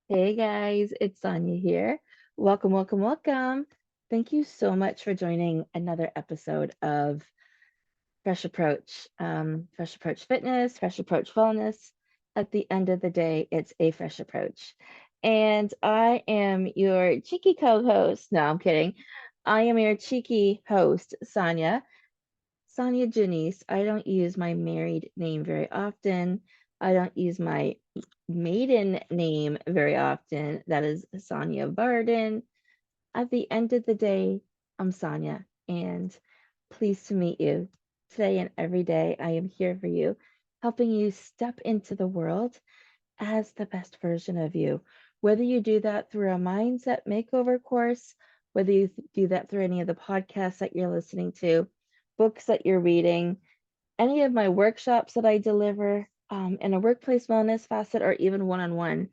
Hey guys, it's Sonia here. Welcome, welcome, welcome. Thank you so much for joining another episode of Fresh Approach. Fresh Approach Fitness, Fresh Approach Wellness. At the end of the day, it's a fresh approach. And I am your cheeky co-host. No, I'm kidding. I am your cheeky host, Sonia. Sonia Janice. I don't use my married name very often. I don't use my maiden name very often. That is Sonia Varden. At the end of the day, I'm Sonia, and pleased to meet you. Today and every day, I am here for you, helping you step into the world as the best version of you. Whether you do that through a mindset makeover course, whether you do that through any of the podcasts that you're listening to, books that you're reading, any of my workshops that I deliver in a workplace wellness facet, or even one on one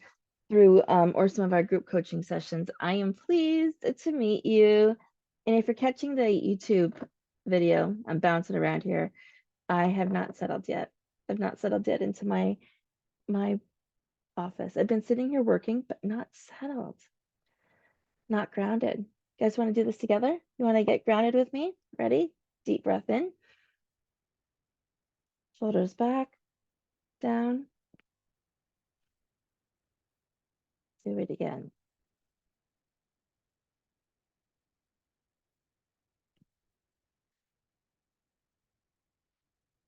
through or some of our group coaching sessions, I am pleased to meet you. And if you're catching the YouTube video, I'm bouncing around here. I have not settled yet. I've not settled yet into my office. I've been sitting here working, but not settled, not grounded. You guys want to do this together? You want to get grounded with me? Ready? Deep breath in, shoulders back, down. Do it again.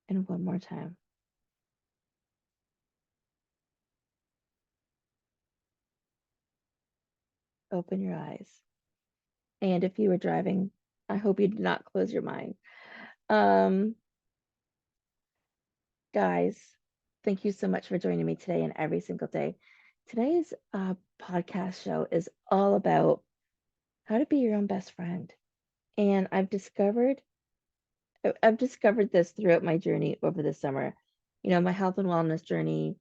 And one more time. Open your eyes. And if you were driving, I hope you did not close your mind. Um, Guys, thank you so much for joining me today and every single day. Today's podcast show is all about how to be your own best friend. And I've discovered this throughout my journey over the summer. You know, my health and wellness journey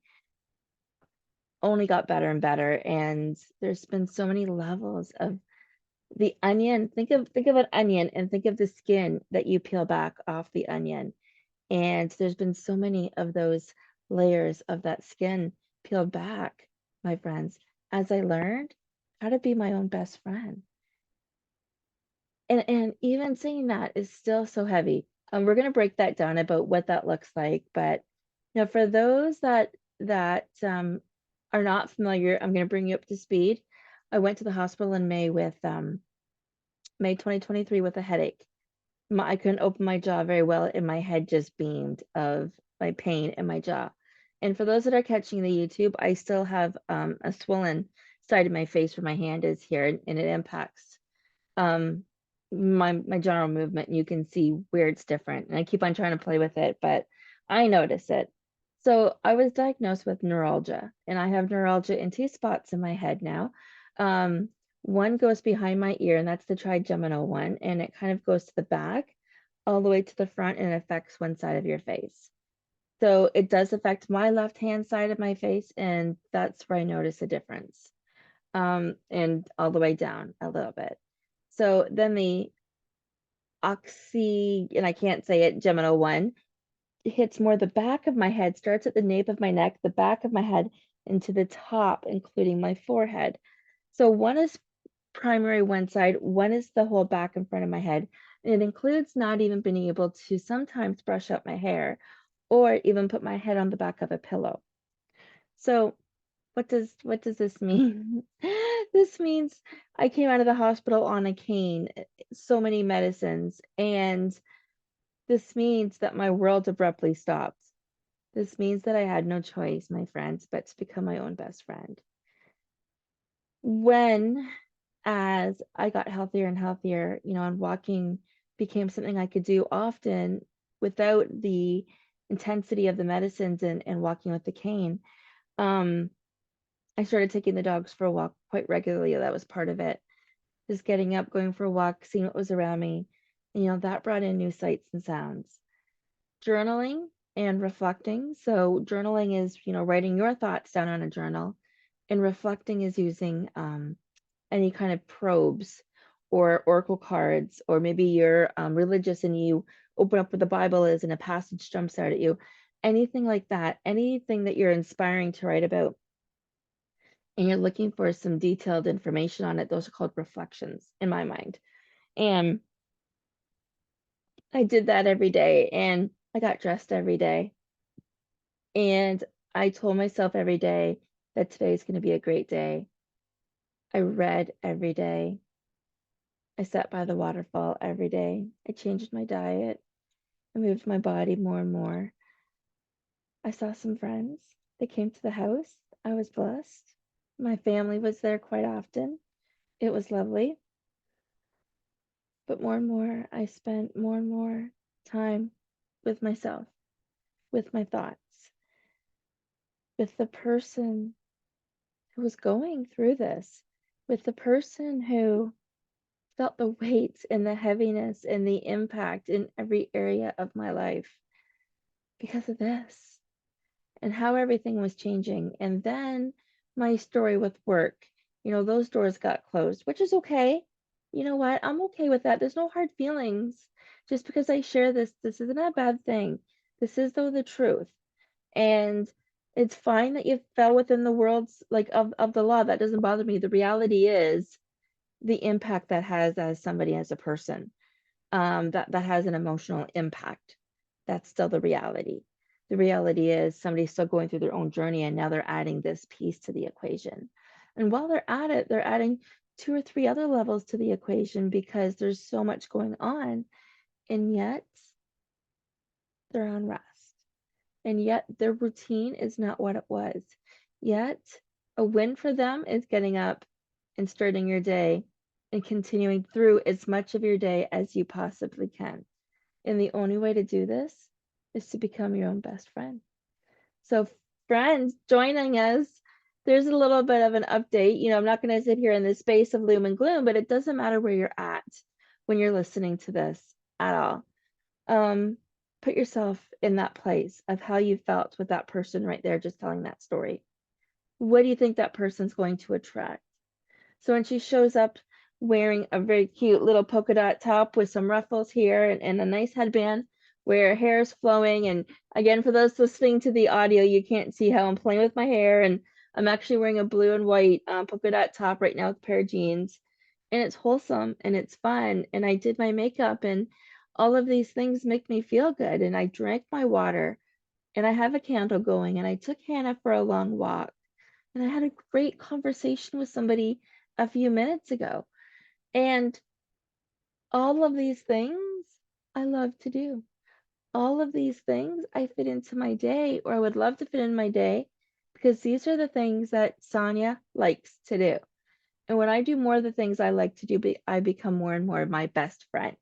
only got better and better, and there's been so many levels of the onion. Think of an onion and think of the skin that you peel back off the onion. And there's been so many of those layers of that skin peeled back, my friends, as I learned how to be my own best friend. And even saying that is still so heavy. We're gonna break that down about what that looks like. But for those that are not familiar, I'm gonna bring you up to speed. I went to the hospital in May with May 2023 with a headache. I couldn't open my jaw very well, and my head just beamed of my pain in my jaw. And for those that are catching the YouTube, I still have a swollen side of my face where my hand is here, and it impacts um, my general movement. And you can see where it's different. And I keep on trying to play with it, but I notice it. So I was diagnosed with neuralgia, and I have neuralgia in two spots in my head now. Um, One goes behind my ear, and that's the trigeminal one, and it kind of goes to the back all the way to the front, and it affects one side of your face. So it does affect my left hand side of my face, and that's where I notice a difference. And all the way down a little bit. So then the and I can't say it, geminal one hits more the back of my head, starts at the nape of my neck, the back of my head, into the top, including my forehead. So one is primary one side, one is the whole back and front of my head. And it includes not even being able to sometimes brush out my hair or even put my head on the back of a pillow. So what does this mean? This means I came out of the hospital on a cane, so many medicines, and this means that my world abruptly stopped. This means that I had no choice, my friends, but to become my own best friend. When, as I got healthier and healthier, and walking became something I could do often without the intensity of the medicines and walking with the cane, um, I started taking the dogs for a walk quite regularly. That was part of it. Just getting up, going for a walk, seeing what was around me. That brought in new sights and sounds. Journaling and reflecting. So journaling is, writing your thoughts down on a journal, and reflecting is using any kind of probes or oracle cards, or maybe you're religious and you open up where the Bible is and a passage jumps out at you. Anything like that, anything that you're inspiring to write about. and you're looking for some detailed information on it, those are called reflections in my mind. And I did that every day, and I got dressed every day. And I told myself every day that today's going to be a great day. I read every day. I sat by the waterfall every day. I changed my diet. I moved my body more and more. I saw some friends. They came to the house. I was blessed. My family was there quite often. It was lovely. But more and more, I spent more and more time with myself, with my thoughts, with the person who was going through this, with the person who felt the weight and the heaviness and the impact in every area of my life because of this and how everything was changing. And then my story with work, those doors got closed, which is okay. You know what? I'm okay with that. There's no hard feelings. Just because I share this isn't a bad thing. This is though the truth. And it's fine that you fell within the worlds like of the law. That doesn't bother me. The reality is the impact that has as somebody, as a person, that has an emotional impact. That's still the reality. The reality is somebody's still going through their own journey, and now they're adding this piece to the equation. And while they're at it, they're adding 2 or 3 other levels to the equation because there's so much going on, and yet they're on rest. And yet their routine is not what it was. Yet a win for them is getting up and starting your day and continuing through as much of your day as you possibly can. And the only way to do this is to become your own best friend. So, friends joining us, there's a little bit of an update. I'm not going to sit here in this space of loom and gloom, but it doesn't matter where you're at when you're listening to this at all. Put yourself in that place of how you felt with that person right there, just telling that story. What do you think that person's going to attract? So when she shows up wearing a very cute little polka dot top with some ruffles here and a nice headband where her hair is flowing, and again, for those listening to the audio, you can't see how I'm playing with my hair, and I'm actually wearing a blue and white polka dot top right now with a pair of jeans, and it's wholesome and it's fun, and I did my makeup, and all of these things make me feel good, and I drank my water, and I have a candle going, and I took Hannah for a long walk, and I had a great conversation with somebody a few minutes ago. And all of these things I love to do. All of these things I fit into my day, or I would love to fit in my day, because these are the things that Sonia likes to do. And when I do more of the things I like to do, I become more and more of my best friend.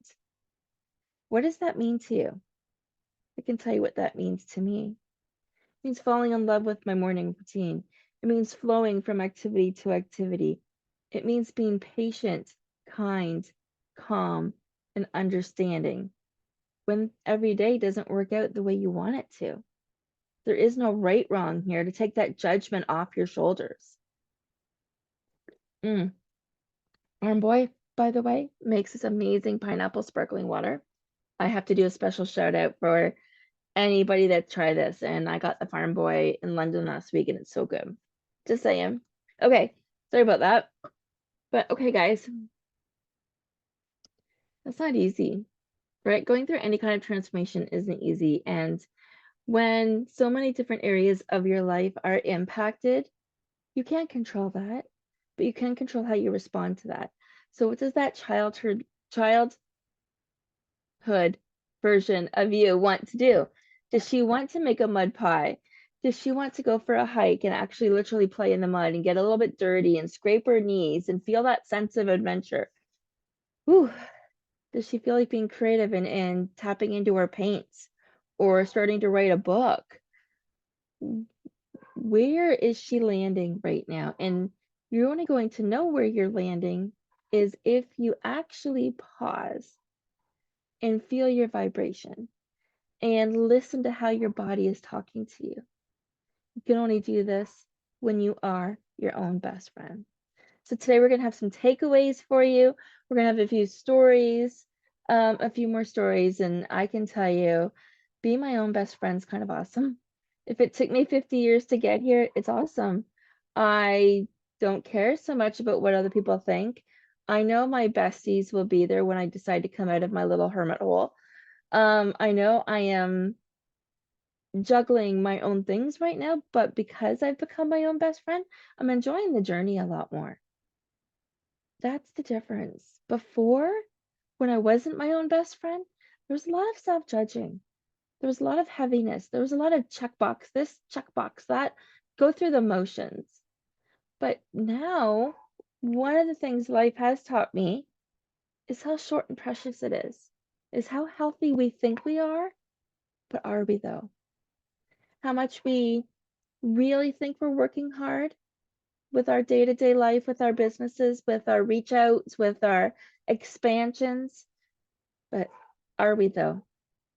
What does that mean to you? I can tell you what that means to me. It means falling in love with my morning routine. It means flowing from activity to activity. It means being patient, kind, calm, and understanding when every day doesn't work out the way you want it to. There is no right wrong here to take that judgment off your shoulders. Arm Boy, by the way, makes this amazing pineapple sparkling water. I have to do a special shout out for anybody that tried this, and I got the Farm Boy in London last week, and it's so good. Just saying. Okay, sorry about that. But okay, guys, that's not easy, right? Going through any kind of transformation isn't easy. And when so many different areas of your life are impacted, you can't control that, but you can control how you respond to that. So what does that childhood version of you want to do? Does she want to make a mud pie? Does she want to go for a hike and actually literally play in the mud and get a little bit dirty and scrape her knees and feel that sense of adventure? Whew. Does she feel like being creative and tapping into her paints or starting to write a book? Where is she landing right now? And you're only going to know where you're landing is if you actually pause and feel your vibration and listen to how your body is talking to you. You can only do this when you are your own best friend. So today we're going to have some takeaways for you. We're going to have a few stories, a few more stories, and I can tell you, being my own best friend is kind of awesome. If it took me 50 years to get here, it's awesome. I don't care so much about what other people think. I know my besties will be there when I decide to come out of my little hermit hole. I know I am juggling my own things right now, but because I've become my own best friend, I'm enjoying the journey a lot more. That's the difference. Before, when I wasn't my own best friend, there was a lot of self-judging. There was a lot of heaviness. There was a lot of checkbox this, checkbox that, go through the motions. But now, one of the things life has taught me is how short and precious it is how healthy we think we are, but are we though? How much we really think we're working hard with our day-to-day life, with our businesses, with our reach outs, with our expansions. But are we though?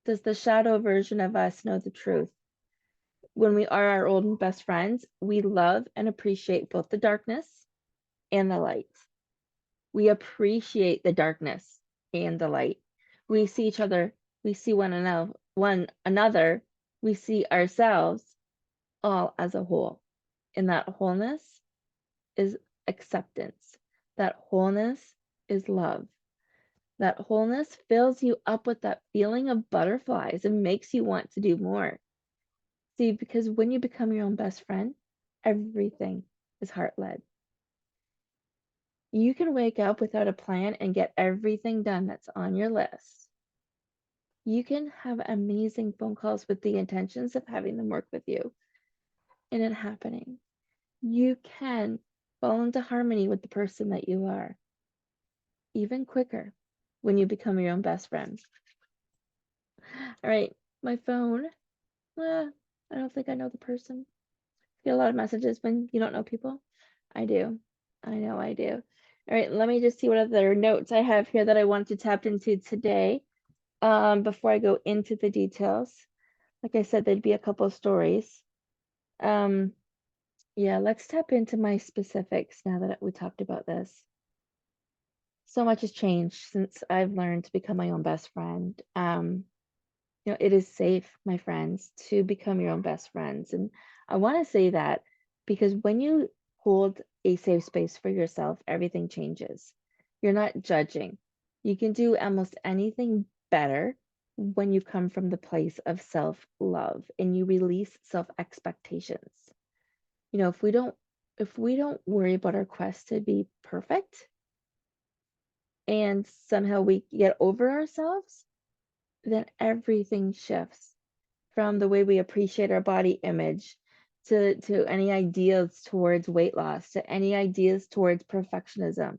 Does the shadow version of us know the truth? When we are our old and best friends, we love and appreciate both the darkness and the light. We appreciate the darkness and the light. We see each other, we see one another, we see ourselves all as a whole. And that wholeness is acceptance. That wholeness is love. That wholeness fills you up with that feeling of butterflies and makes you want to do more. See, because when you become your own best friend, everything is heart led. You can wake up without a plan and get everything done that's on your list. You can have amazing phone calls with the intentions of having them work with you and it happening. You can fall into harmony with the person that you are even quicker when you become your own best friend. All right, my phone. I don't think I know the person. Get a lot of messages when you don't know people. I do. I know I do. All right, let me just see what other notes I have here that I want to tap into today. Before I go into the details. Like I said, there'd be a couple of stories. Yeah, let's tap into my specifics now that we talked about this. So much has changed since I've learned to become my own best friend. It is safe, my friends, to become your own best friends. And I want to say that because when you hold a safe space for yourself, everything changes. You're not judging. You can do almost anything better when you come from the place of self-love and you release self-expectations. If we don't worry about our quest to be perfect and somehow we get over ourselves, then everything shifts from the way we appreciate our body image to any ideas towards weight loss, to any ideas towards perfectionism.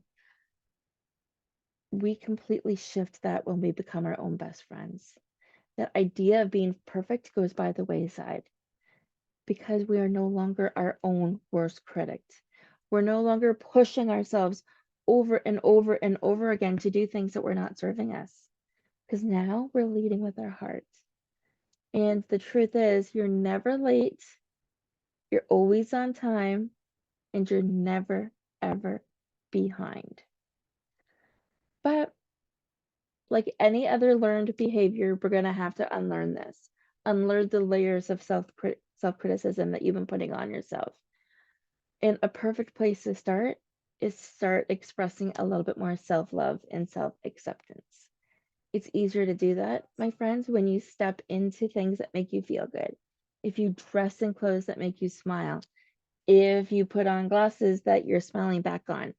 We completely shift that when we become our own best friends. That idea of being perfect goes by the wayside because we are no longer our own worst critic. We're no longer pushing ourselves over and over and over again to do things that were not serving us because now we're leading with our heart. And the truth is, you're never late, you're always on time, and you're never, ever behind. But like any other learned behavior, we're going to have to unlearn this, unlearn the layers of self-criticism that you've been putting on yourself. And a perfect place to start is start expressing a little bit more self-love and self-acceptance. It's easier to do that, my friends, when you step into things that make you feel good. If you dress in clothes that make you smile, if you put on glasses that you're smiling back on,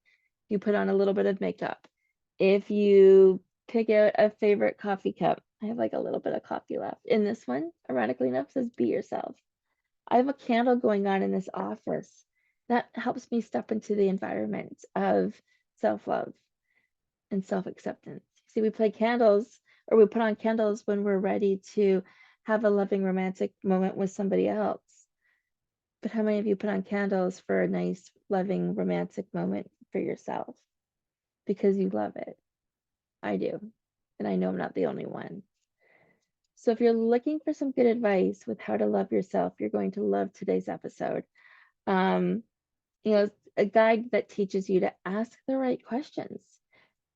you put on a little bit of makeup, if you pick out a favorite coffee cup. I have like a little bit of coffee left. In this one, ironically enough, says be yourself. I have a candle going on in this office that helps me step into the environment of self-love and self-acceptance. See, we play candles or we put on candles when we're ready to have a loving romantic moment with somebody else. But how many of you put on candles for a nice, loving, romantic moment for yourself? Because you love it. I do. And I know I'm not the only one. So if you're looking for some good advice with how to love yourself, you're going to love today's episode. A guide that teaches you to ask the right questions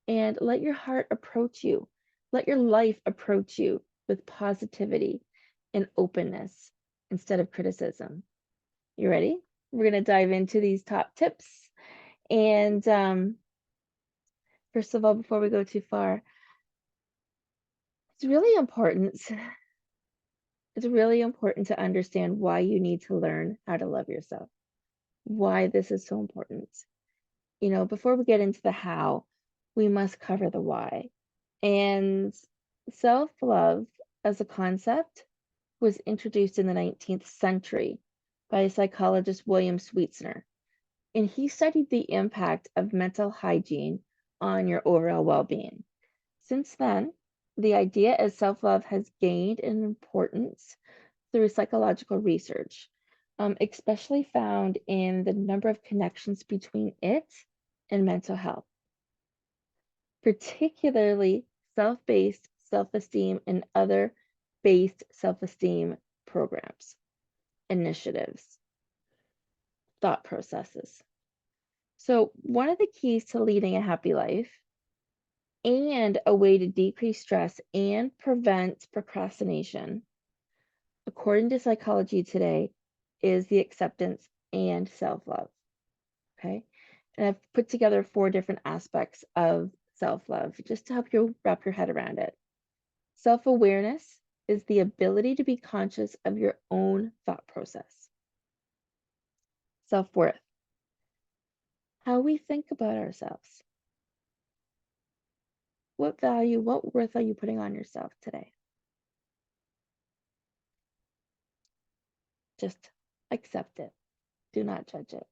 and let your heart approach you. Let your life approach you with positivity and openness instead of criticism. You ready? We're going to dive into these top tips And first of all, before we go too far, it's really important. It's really important to understand why you need to learn how to love yourself, why this is so important. Before we get into the how, we must cover the why. And self-love as a concept was introduced in the 19th century by psychologist William Sweetser. And he studied the impact of mental hygiene on your overall well-being. Since then, the idea of self-love has gained in importance through psychological research, especially found in the number of connections between it and mental health, particularly self-based self-esteem and other based self-esteem programs, initiatives, thought processes. So, one of the keys to leading a happy life and a way to decrease stress and prevent procrastination, according to Psychology Today, is the acceptance and self love. Okay. And I've put together 4 different aspects of self love just to help you wrap your head around it. Self awareness is the ability to be conscious of your own thought process. Self worth, how we think about ourselves. What value, what worth are you putting on yourself today? Just accept it. Do not judge it.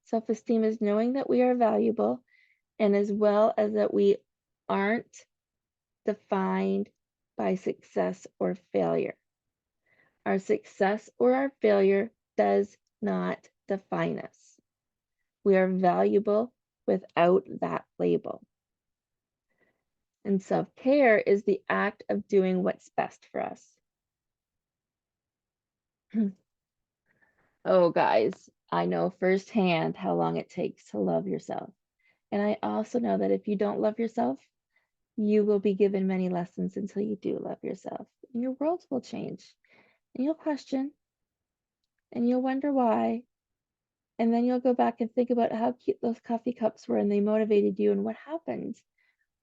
Self esteem is knowing that we are valuable and as well as that we aren't defined by success or failure. Our success or our failure does not define us. We are valuable without that label. And self-care is the act of doing what's best for us. Oh, guys, I know firsthand how long it takes to love yourself. And I also know that if you don't love yourself, you will be given many lessons until you do love yourself. And your world will change. And you'll question. And you'll wonder why. And then you'll go back and think about how cute those coffee cups were and they motivated you and what happened.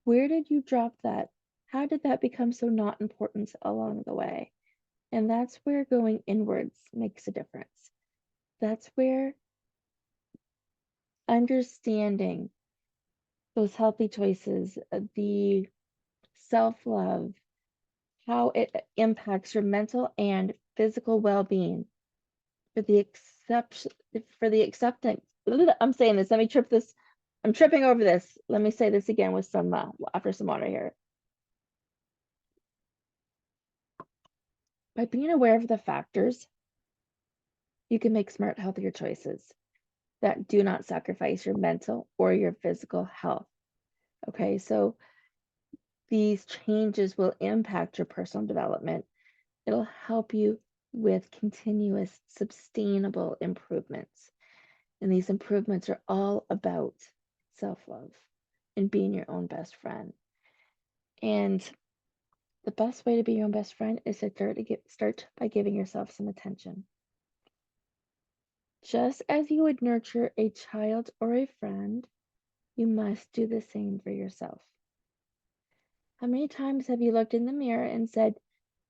Where did you drop that? How did that become so not important along the way? And that's where going inwards makes a difference. That's where understanding those healthy choices, the self-love, how it impacts your mental and physical well-being for the acceptance. I'm saying this, let me trip this. I'm tripping over this. Let me say this again with some after some water here. By being aware of the factors, you can make smart, healthier choices that do not sacrifice your mental or your physical health. Okay, so these changes will impact your personal development. It'll help you with continuous, sustainable improvements. And these improvements are all about self-love and being your own best friend. And the best way to be your own best friend is to start by giving yourself some attention. Just as you would nurture a child or a friend, you must do the same for yourself. How many times have you looked in the mirror and said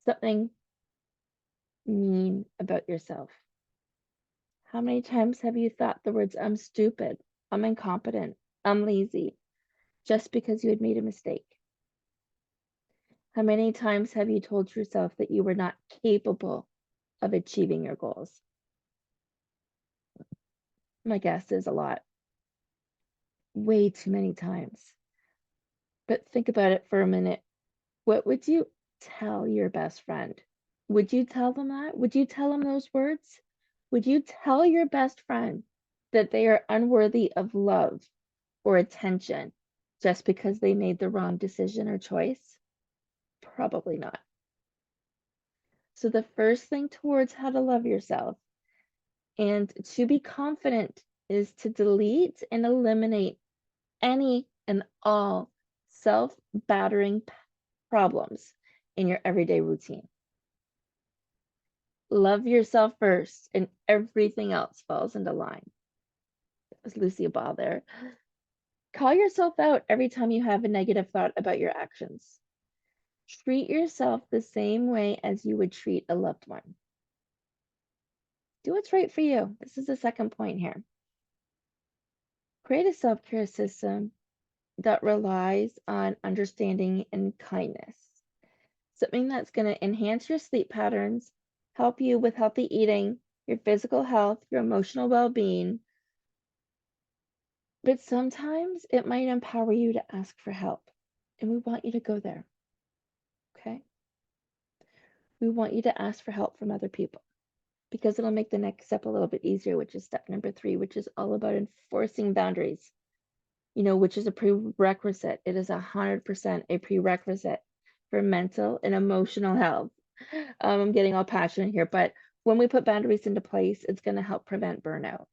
something mean about yourself? How many times have you thought the words, I'm stupid, I'm incompetent, I'm lazy, just because you had made a mistake? How many times have you told yourself that you were not capable of achieving your goals? My guess is a lot. Way too many times. But think about it for a minute. What would you tell your best friend? Would you tell them that? Would you tell them those words? Would you tell your best friend that they are unworthy of love or attention just because they made the wrong decision or choice? Probably not. So the first thing towards how to love yourself and to be confident is to delete and eliminate any and all self-battering problems in your everyday routine. Love yourself first, and everything else falls into line. was Lucy Ball there. Call yourself out every time you have a negative thought about your actions. Treat yourself the same way as you would treat a loved one. Do what's right for you. This is the second point here. Create a self-care system that relies on understanding and kindness. Something that's going to enhance your sleep patterns, help you with healthy eating, your physical health, your emotional well-being. But sometimes it might empower you to ask for help. And we want you to go there. Okay? We want you to ask for help from other people because it'll make the next step a little bit easier, which is step number 3, which is all about enforcing boundaries, which is a prerequisite. It is 100% a prerequisite for mental and emotional health. I'm getting all passionate here, but when we put boundaries into place, it's going to help prevent burnout.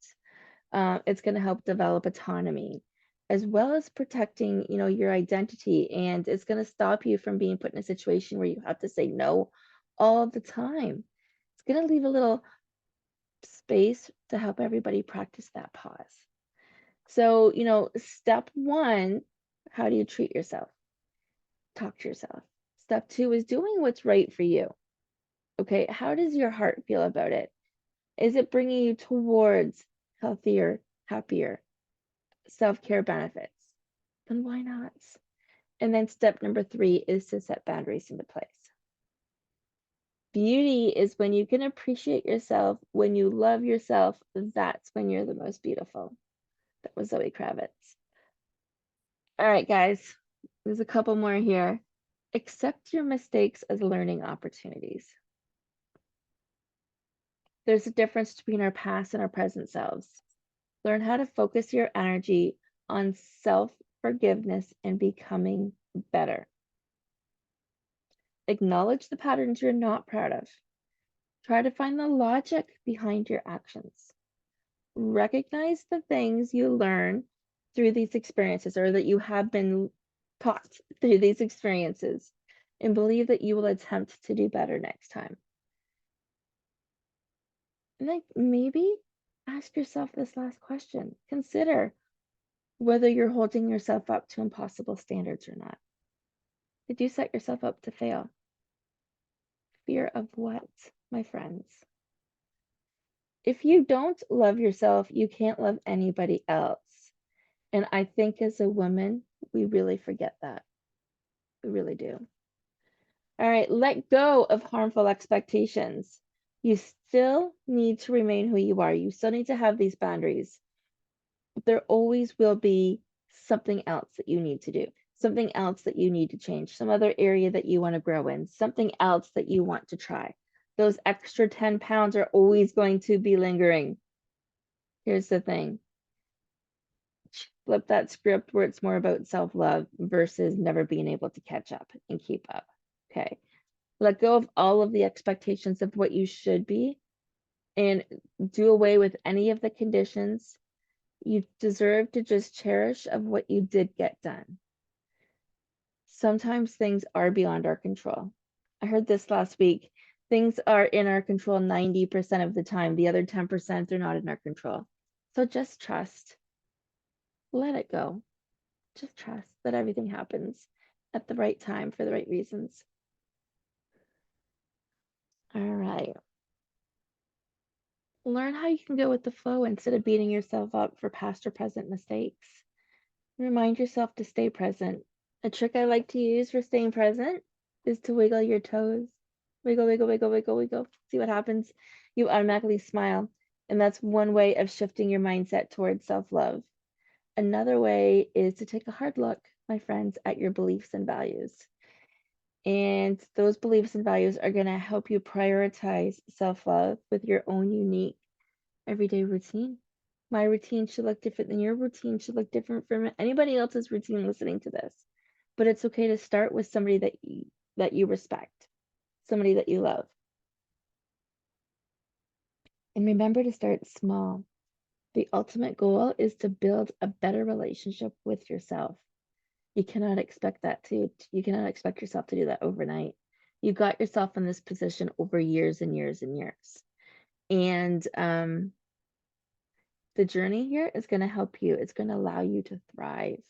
It's going to help develop autonomy, as well as protecting, your identity, and it's going to stop you from being put in a situation where you have to say no all the time. It's going to leave a little space to help everybody practice that pause. So, step 1, how do you treat yourself? Talk to yourself. Step 2 is doing what's right for you. Okay, how does your heart feel about it? Is it bringing you towards healthier, happier self-care benefits? Then why not? And then step number 3 is to set boundaries into place. Beauty is when you can appreciate yourself, when you love yourself, that's when you're the most beautiful. That was Zoe Kravitz. All right, guys, there's a couple more here. Accept your mistakes as learning opportunities. There's a difference between our past and our present selves. Learn how to focus your energy on self-forgiveness and becoming better. Acknowledge the patterns you're not proud of. Try to find the logic behind your actions. Recognize the things you learn through these experiences or that you have been taught through these experiences and believe that you will attempt to do better next time. And like maybe ask yourself this last question. Consider whether you're holding yourself up to impossible standards or not. Did you set yourself up to fail? Fear of what, my friends? If you don't love yourself, you can't love anybody else. And I think as a woman, we really forget that. We really do. All right, let go of harmful expectations. You still need to remain who you are. You still need to have these boundaries. But there always will be something else that you need to do, something else that you need to change, some other area that you want to grow in, something else that you want to try. Those extra 10 pounds are always going to be lingering. Here's the thing. Flip that script where it's more about self-love versus never being able to catch up and keep up. Okay. Let go of all of the expectations of what you should be and do away with any of the conditions. You deserve to just cherish of what you did get done. Sometimes things are beyond our control. I heard this last week. Things are in our control 90% of the time. The other 10%, they're not in our control. So just trust. Let it go. Just trust that everything happens at the right time for the right reasons. All right. Learn how you can go with the flow instead of beating yourself up for past or present mistakes. Remind yourself to stay present. A trick I like to use for staying present is to wiggle your toes. Wiggle, wiggle, wiggle, wiggle, wiggle. See what happens? You automatically smile. And that's one way of shifting your mindset towards self-love. Another way is to take a hard look, my friends, at your beliefs and values. And those beliefs and values are going to help you prioritize self-love with your own unique everyday routine. My routine should look different than your routine should look different from anybody else's routine listening to this. But it's okay to start with somebody that you respect, somebody that you love. And remember to start small. The ultimate goal is to build a better relationship with yourself. You cannot expect yourself to do that overnight. You got yourself in this position over years and years and years. And the journey here is going to help you. It's going to allow you to thrive.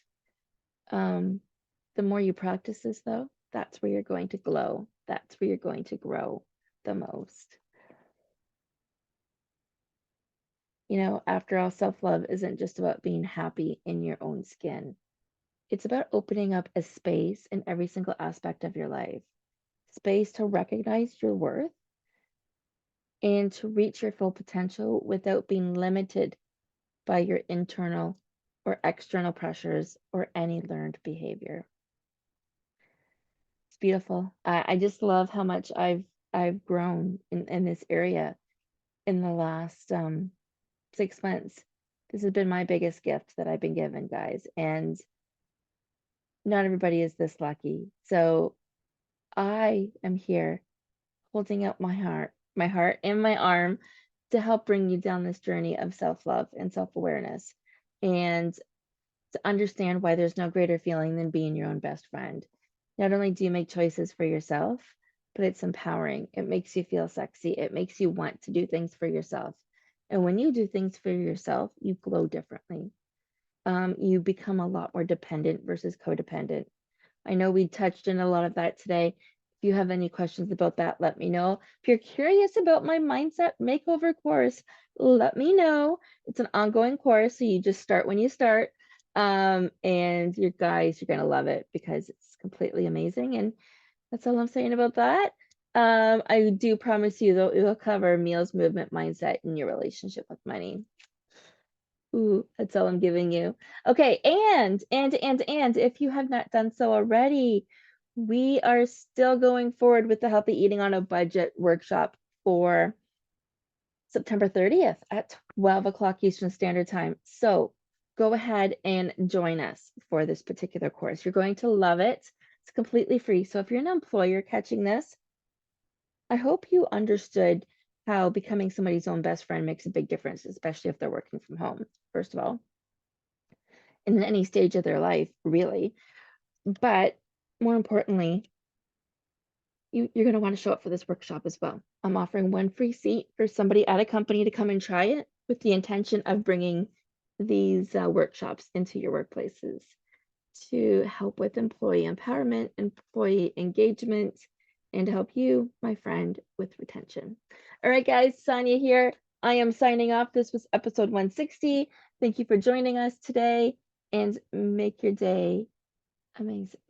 The more you practice this, though, that's where you're going to glow. That's where you're going to grow the most. You know, after all, self-love isn't just about being happy in your own skin. It's about opening up a space in every single aspect of your life. Space to recognize your worth and to reach your full potential without being limited by your internal or external pressures or any learned behavior. It's beautiful. I just love how much I've grown in this area in the last 6 months. This has been my biggest gift that I've been given, guys, and not everybody is this lucky. So I am here holding up my heart and my arm to help bring you down this journey of self-love and self-awareness and to understand why there's no greater feeling than being your own best friend. Not only do you make choices for yourself, but it's empowering. It makes you feel sexy. It makes you want to do things for yourself. And when you do things for yourself, you glow differently. You become a lot more dependent versus codependent. I know we touched in a lot of that today. If you have any questions about that, let me know. If you're curious about my mindset makeover course, let me know. It's an ongoing course, so you just start when you start. And you're gonna love it because it's completely amazing. And that's all I'm saying about that. I do promise you, though, it will cover meals, movement, mindset, and your relationship with money. Ooh, that's all I'm giving you. Okay, and if you have not done so already, we are still going forward with the Healthy Eating on a Budget workshop for September 30th at 12 o'clock Eastern Standard Time. So go ahead and join us for this particular course. You're going to love it. It's completely free. So if you're an employer catching this, I hope you understood how becoming somebody's own best friend makes a big difference, especially if they're working from home, first of all, in any stage of their life, really. But more importantly, you're going to want to show up for this workshop as well. I'm offering one free seat for somebody at a company to come and try it with the intention of bringing these workshops into your workplaces to help with employee empowerment, employee engagement, and to help you, my friend, with retention. All right, guys, Sonia here. I am signing off. This was episode 160. Thank you for joining us today and make your day amazing.